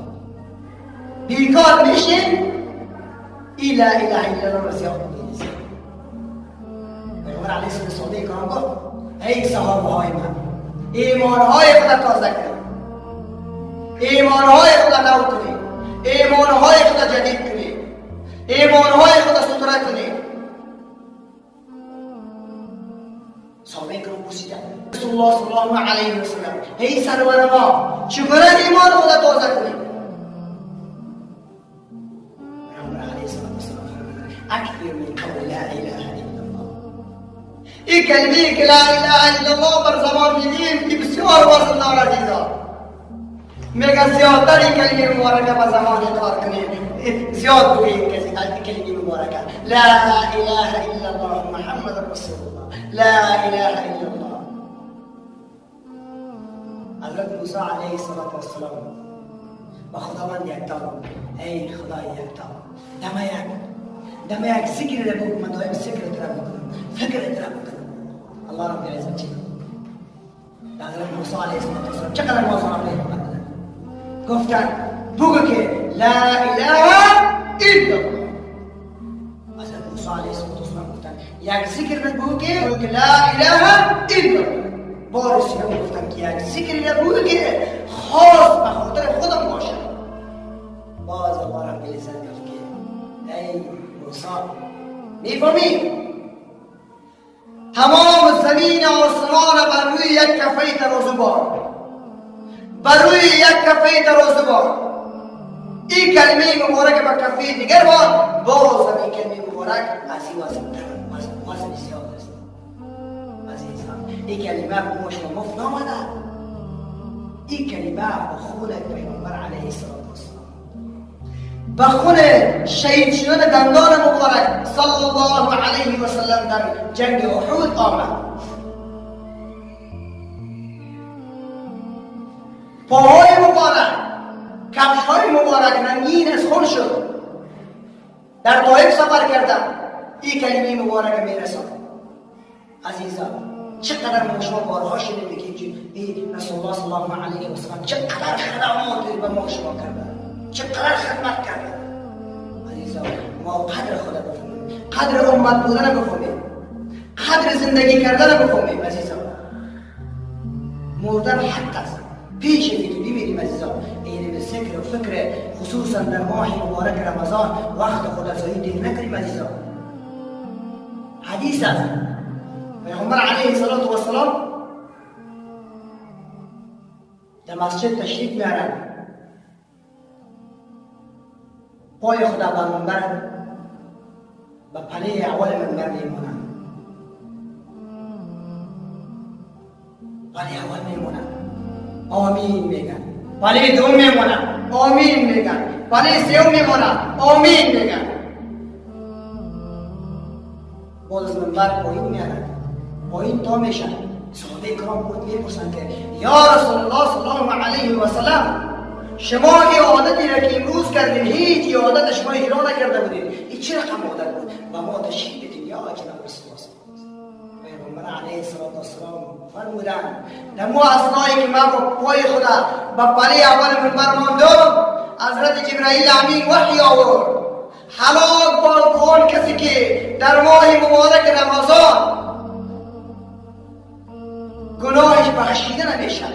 بیکار میشیم لا اله الا الله را زیاد می‌نویسیم. پیغمبر علیه السلام گفت ای صحابه های من ایمانهای خود تازه کنید، ایمانهای خود نو کنید، ایمانهای خود جدید کنید، ایمانهای خود ستره کنید. صحابه کرام پرسیدند رسول الله صلی الله علیه و سلم ای سرور ما چگونه ایمان خود تازه کنید؟ پیغمبر علیه السلام فرمودند اکثر من قول لا اله الا الله. این کلمه که لا اله الا الله بر زبان میگیم که بسیار وزن دارد عزیزا. میگه زیادتر این کلمه مبارکه به زمان کار کنید، زیاد بگویید کلمه مبارکه لا اله الا الله محمد رسول الله، لا اله الا الله. حضرت موسی علیه السلام و خداوند یکتا بود. ای خدای یکتا دم یک ذکر را بگو، من دایم ذکر را بکنم، فکر را بکنم. الله رب العزت چی حضرت موسی علیه السلام چقدر موضوع پیغمبر گفتن بگو که لا اله الا الله. حضرت موسی علیه السلام گفتن یک ذکر بگو که لا اله الا الله. بار سیام گفتن که یک ذکر بگو که خاص به خاطر خودم باشد. باز الله رب العزت گفت که ای موسی میفهمی تمام زمین آسمان بر روی یک کفه ترازو بار، بر روی یک کفه ترازو بار. این کلمه مبارک با کفه دیگر بار، باز این کلمه مبارک از این وزن زیاد است. عزیزان این کلمه به شما مفت نامده. این کلمه به خون پیغمبر علیه السلام، به خون شهید شدن دندان مبارک صلی الله علیه و سلم در جنگ احد آمد. پاهای مبارک، کفش‌های مبارک رنگین از خون شد. در طائف سفر کردم، این کلمه مبارک میرساند. عزیزان، چقدر ما شما بارها شنیدیم که رسول الله صلی الله علیه و سلم چقدر خدمات به ما شما کردن، چقدر خدمت کردن. عزیزان، ما قدر خدا بفهمیم، قدر امت بودن بفهمیم، قدر زندگی کردن بفهمیم. عزیزان، مردن حق است. پیش از اینکه بمیریم عزیزان، این ذکر و فکر خصوصا در ماه مبارک رمضان وقت خدازایی دیر نکنیم. عزیزان، حدیث است پیغمبر علیه الصلاة والسلام در مسجد تشریف میارن، پای خدا به منبر به پله اول منبر میمونن، پله اول میمونن آمین میگن، پله دوم میمونن آمین میگن، پله سوم میمونن آمین میگن. باز از منبر پایین میارن، پایین تا میشن. صحابه کرام خود میپرسن که یا رسول الله صلی الله علیه و سلم، شما این عادتی را که امروز کردین هیچ عادت شما اجرا نکرده بودین، این چه رقم عادت بود؟ و ما تشریح بدین یا جناب رسول الله. پیغمبر علیه السلام فرمودند در مو اثنایی که من با پای خدا به پله اول منبر ماندم، حضرت جبرائیل امین وحی آورد هلاک باد آن کسی که در ماه مبارک رمضان گناهش بخشیده نمیشه.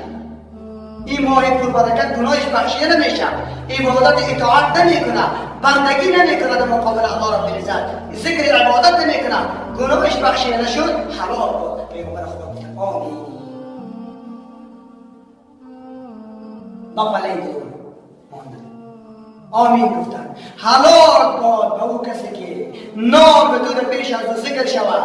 این ماه پربرکت گناهش بخشیده نمیشه، عبادت اطاعت نمیکنه، بندگی نمیکنه در مقابل الله رب العزت، ذکر عبادت نمیکنه، گناهش بخشیده نشد، هلاک بود. پیغمبر خدا گفت آمین. با پله دوم ماندن، آمین گفتن. هلاک باد به او کسی که نام بدون پیش از ذکر شود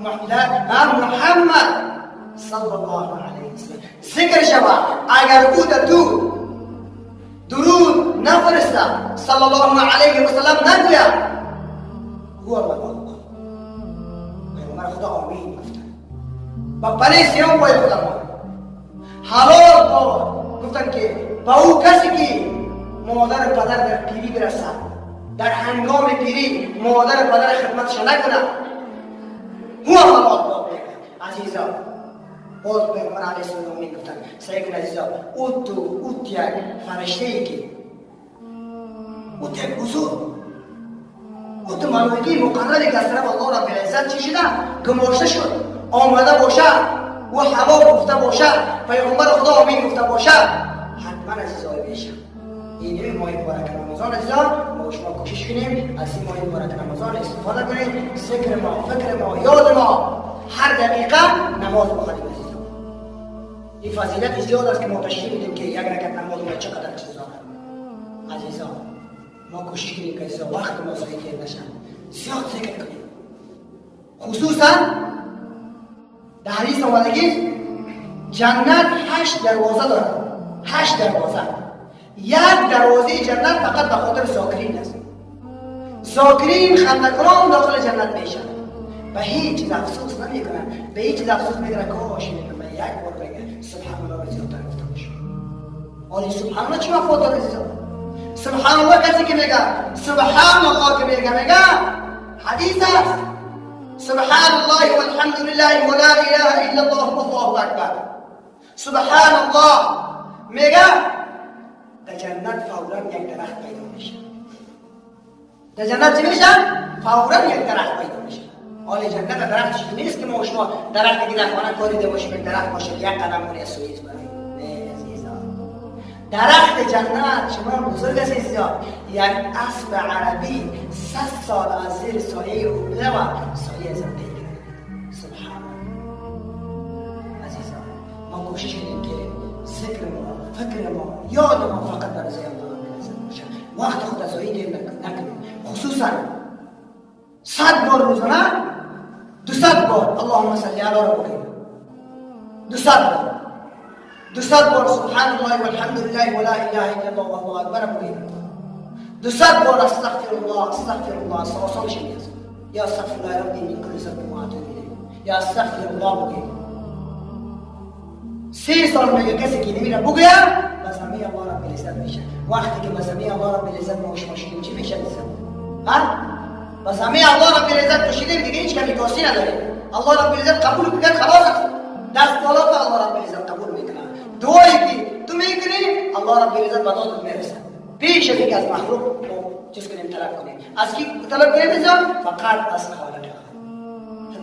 محمد صلی الله علیه وسلم ذکر شود، اگر او در تو درود نفرسته صلی الله علیه وسلم نگوید هو الله. پیغمبر خدا آمین گفتن. با پله سیوم پای خدا ماند. هلاک باد گفتن که با او کسی که مادر پدر در پیری برسد، در هنگام پیری مادر پدر خدمتش نکنه، هو هلاک باد. عزیزان، باز پیغمبر علیه السلام میگفتن سیدنا عزیزان، اوت یک فرشته ای که اوت یک حضور، اوت ملائکه مقرری که از طرف الله رب العزت چی شده گماشته شد، آمده باشه و هوا گفته باشه، پیغمبر خدا آمین گفته باشه، حتما عزیزان میشه. این ماه مبارک رمضان عزیزان ما شما کوشش کنیم از این ماه مبارک رمضان استفاده کنیم، ذکر ما، فکر ما، یاد ما، هر دقیقه نماز بخونیم. این فضیلت زیاد است که ما تشریح میدیم که یک رکعت نماز ما چقدر چیز دارد. عزیزان، ما کوشش کنیم که عزیزان وقت ما ضایع نشه، زیاد ذکر کنیم. خصوصا در حدیث آمده که جنت 8 دروازه دارد، 8 دروازه. یک دروازه جنت فقط به خاطر ذاکرین است. ذاکرین خنده‌کنان داخل جنت میشن، به هیچ چیز افسوس نمیکنن، به هیچ چیز افسوس نمیکنن. کاش یک بار بگه سبحان الله زیادتر گفته باشه. آلی سبحان الله چی مفهوم داره عزیزان؟ سبحان الله کسی که میگه سبحان الله که میگه حدیث است. سبحان الله والحمد لله ولا اله الا الله والله اکبر. سبحان الله میگه در جنت فورا یک درخت پیدا میشه. در جنت چی میشه؟ فورا یک درخت پیدا میشه. آل جنت درختش نیست که ما شما درخت که در خانه کاریده باشیم یک درخت باشه یک قدم کنی از سویز برای نه عزیزان. درخت جنت شما بزرگ است عزیزان، یک اسب عربی 100 سال از زیر سایه اومده و سایه زنده کرده. سبحان الله. عزیزان، ما کوشش کنیم که ذکر ما، فکر ما، یاد ما فقط در رضای الله باشه، وقت خود از ضایع نکنیم. خصوصا 100 بار روزانه، 200 بار اللهم صل علی ربک، 200 بار، 200 بار سبحان الله والحمد لله ولا اله الا الله والله اکبر بگید، 200 بار استغفر الله استغفر الله. سواسان شدید یا استغفر الله ربی من کل ذنب و اتوب الیه، یا استغفر الله بگید. 30 سال میگه کسی که نمیره بگویم بس همه الله رب العزت میشه. وقتی که بس همه الله رب العزت ما شما شدیم چی میشه عزیزم؟ ها؟ بس همه الله رب العزت تو شدیم دیگه هیچ کمی کاسی نداره. الله رب العزت قبول کنه خلاص دست بالا تا الله رب العزت قبول میکنه. دعایی که تو میکنی الله رب العزت به دادت میرسه. پیش از اینکه از مخلوق چیز کنیم طلب کنیم. از کی طلب کنیم اینجا؟ فقط از خالق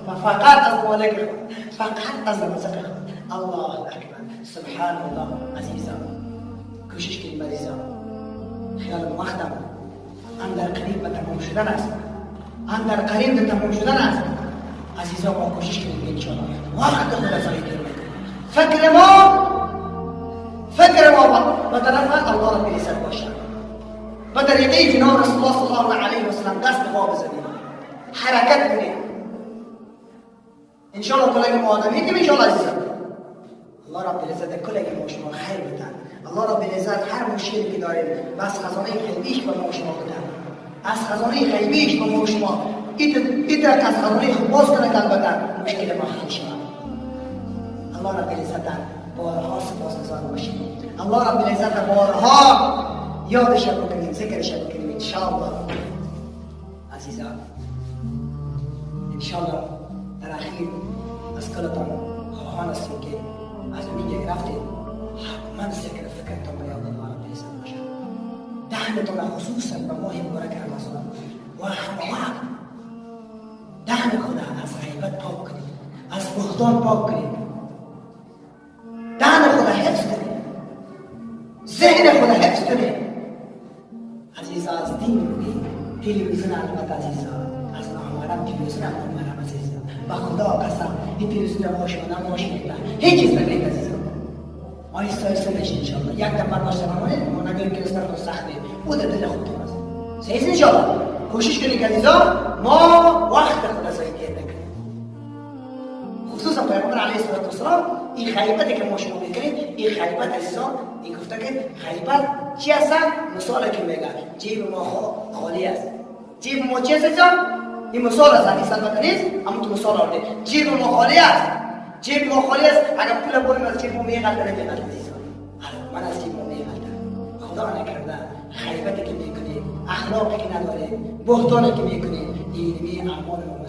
خود. فقط از مالک خود. فقط از رزاق خود. الله اکبر. سبحان الله. عزیزان کوشش کنیم عزیزان. خیال وقتم اندر قریب به تمام شدن است. اندر قریب به تمام شدن است. عزیزان ما کوشش کنیم ان شاء الله. وقت خود از این فکر ما به طرف الله رب العزت باشد. به طریقه جناب رسول الله صلی الله علیه و سلم دست ما بزنیم. حرکت کنیم. ان شاء الله کلی ما آدمی که ان شاء الله عزیزان. الله رب العزت کلی ما شما خیر بده. الله رب العزت هر مشکلی که داریم بس خزانه غیبیش به ما شما بده. از خزانه غیبیش به ما شما ایتا از خزانه خود باز کنه که البته مشکل ما حل شود. الله رب العزت بارها سپاسگزار باشیم. الله رب العزت بارها یادش بکنیم، ذکرش بکنیم ان شاء الله. عزیزان ان شاء الله در اخیر از کلتان خواهان هستیم که از اینجا رفتیم حتما ذکر فکرتان به یاد الله رب العزت باشد. دهنتان خصوصا به ماه مبارک رمضان و همه وقت دهن خود از غیبت پاک کنید، از بهتان پاک کنید، دهن خود حفظ کنید، ذهن خود حفظ کنید. عزیزا از دین بگید. تلویزیون البته عزیزا از نامحرم تلویزیون نامحرم عزیزا با خدا قسم این تلویزیون ما شما نماشید هیچ چیز نگید عزیزا. آیسته آیسته بشید انشاءالله. یک دفعه باشه نمانید ما نگویم که دستان خود سخته بوده دل خودتون است. صحیح انشاءالله. کوشش کنید عزیزا ما وقت خود ضایع نکنیم. خصوصا پیامبر علیه الصلاه و السلام این غیبتی که ما شما میکنید این غیبت عزیزان این گفته که غیبت چی هست؟ مثال که میگه جیب ما خالی است. جیب ما چی است عزیزان؟ این مثال است. حدیث البته نیست اما تو مثال آورده. جیب ما خالی است. جیب ما خالی است. اگر پول بریم از جیب ما میغلطه نمیغلطه عزیزان. من از جیب ما میغلطه. خدا نکرده غیبتی که میکنی، اخلاقی که نداری، بهتانی که میکنی، این اعمال ما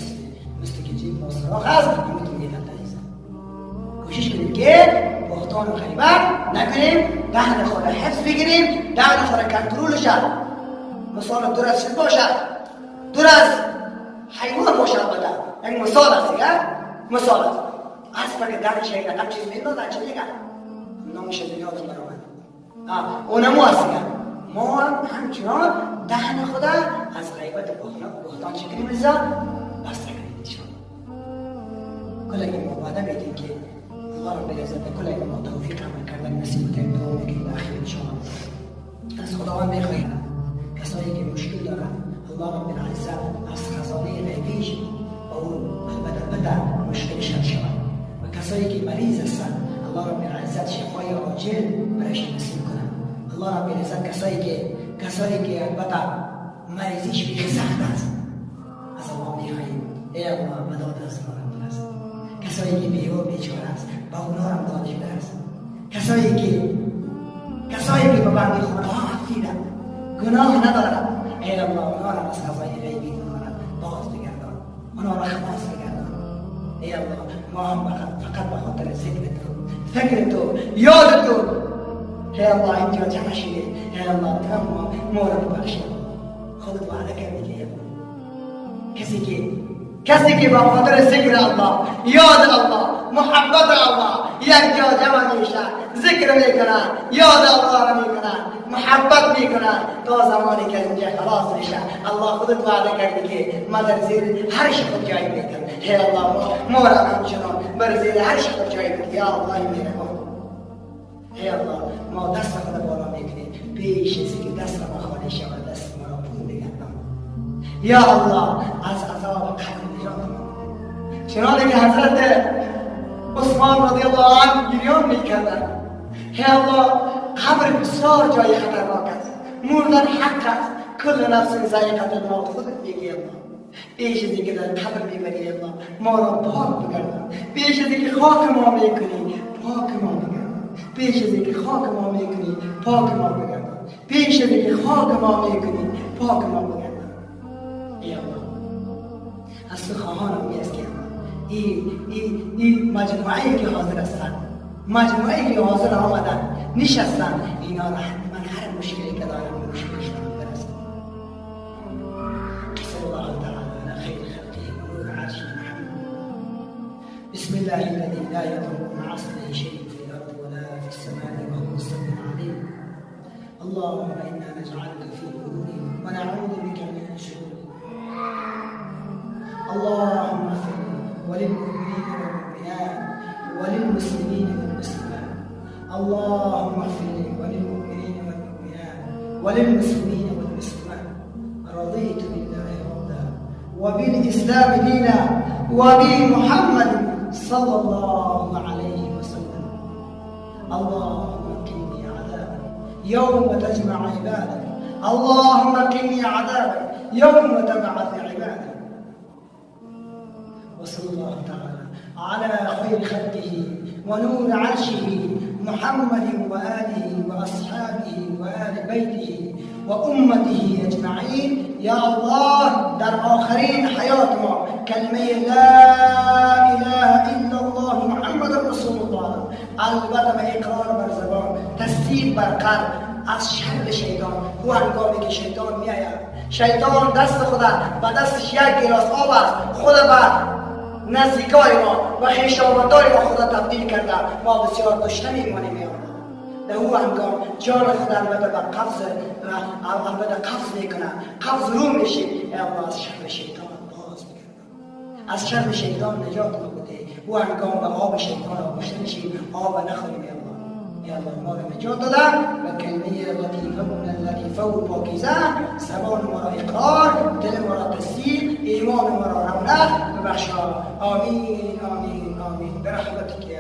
مثل که جیب ما سراخ است همون میغلطه عزیزان. کوشش کنیم که بهتان و غیبت نکنیم، دهن خود حفظ بگیریم، دهن خود کنترل شد. مثال دور از چیز باشد، دور از حیوان باشد بده. یک مثال است دیگه، مثال است. اسب که دهنش یک رقم چیز میدازد چه دیگه؟ نامش یادم برآمد. اونمو است دیگه. ما همچنان دهن خود از غیبت بهتان چه کنیم عزیزان؟ بسته کنیم انشاءالله. کلی ما وعده میدیم که الله رب العزت کلی ما توفیق عمل کردن نصیب کنیم. دعا میکنیم در آخر انشاءالله. از خداوند میخواهیم کسایی که مشکل دارن الله رب العزت از خزانه غیبیش با اون البته مشکلش حل شود. و کسایی که مریض هستن الله رب العزت شفای عاجل برایشان نصیب کنه. الله رب العزت کسایی که البته مریضیش بیخ سخت است از الله میخواهیم ای الله مداد از الله رب العزت. کسایی که بیوه بیچاره است با اونها هم دادش برس. کسایی که به بندی خود حفیدن گناه ندارد ای الله اونها را از خزای غیبی باز بگردان، اونها را خلاص بگردان. ای الله ما هم فقط به خاطر ذکر تو، فکر تو، یاد تو ای الله اینجا جمع شده. ای الله تمام ما را ببخشید. خودت وعده کردی که کسی که با خاطر ذکر الله، یاد الله، محبت الله یک جا جمع میشه، ذکر میکنن، یاد الله را میکنن، محبت میکنن تا زمانی که اینجا خلاص میشه. الله خودت وعده کردی که من در زیر هر خود جای میدم. ای الله ما را همچنان بر زیر هر خود جای میدم. یا الله مهربان. ای الله ما دست خود بالا میکنیم پیش از اینکه دست ما خالی شود دست ما را پول بگردان. یا الله از عذاب قبر نجات ما. چنانه که حضرت عثمان رضی الله عنه گریان میکردن. ای الله قبر بسیار جای خطرناک است، مردن حق است، کل نفس ذائقة الموت. خودت میگی الله پیش از اینکه در قبر میبری الله ما را پاک بگردان، پیش از اینکه خاک ما میکنی خاک ما بگردان. پیش از اینکه خاک ما میکنی پاک ما بگردان. پیش از اینکه خاک ما میکنی پاک ما بگردان. ای الله، از تو خواهانم میست که این مجموعه‌ای که حاضر هستند، مجموعه‌ای که حاضر آمدن نشستن، اینا را من هر مشکلی که دارم مشکلشان برسن. صلی الله تعالی علی خیر خلقه و نور عرشه محمد. بسم الله الذي لا يضر مع اسمه شيء في الارض ولا في السماء وهو السميع العليم. اللهم انا نجعلك في قلوبهم ونعوذ بك من شرورهم. اللهم اغفر وللمؤمنين والمؤمنات وللمسلمين والمسلمات. اللهم اغفر وللمؤمنين والمؤمنات وللمسلمين والمسلمات. رضيت بالله ربا وبالإسلام دينا وبمحمد صلى الله عليه وسلم. اللهم قني عذابك يوم تجمع عبادك. اللهم قني عذابك يوم تبعث عبادك. وصلى الله تعالى على خير خلقه ونور عرشه محمد وآله وأصحابه وآل بيته وأمته أجمعين. يا الله در آخرین حیات ما کلمه لا إله إلا الله محمد رسول الله البته به اقرار بر زبان، تصدیق بر قلب، از شر شیطان. او هنگامی که شیطان میآید، شیطان دست خود و دستش یک گلاس آب است، خود به نزدیکای ما و خویشاوندان ما خدا تبدیل کرده، ما بسیار کشته میمانیم. در او هنگام جان خود البته به قبض میکنه، قبض رو میشه. الله از شر شیطان باز میکنه، از شر شیطان نجات ما بده. او هنگام به آب شیطان آغشته میشه، آب نخوریم. یا الله ما را نجات داده و کلمه لطیفه من لطیفه و پاکیزه، زبان ما را اقرار، دل ما را تصدیق، ایمان ما را رونق ببخشا. آمین آمین آمین برحمتک یا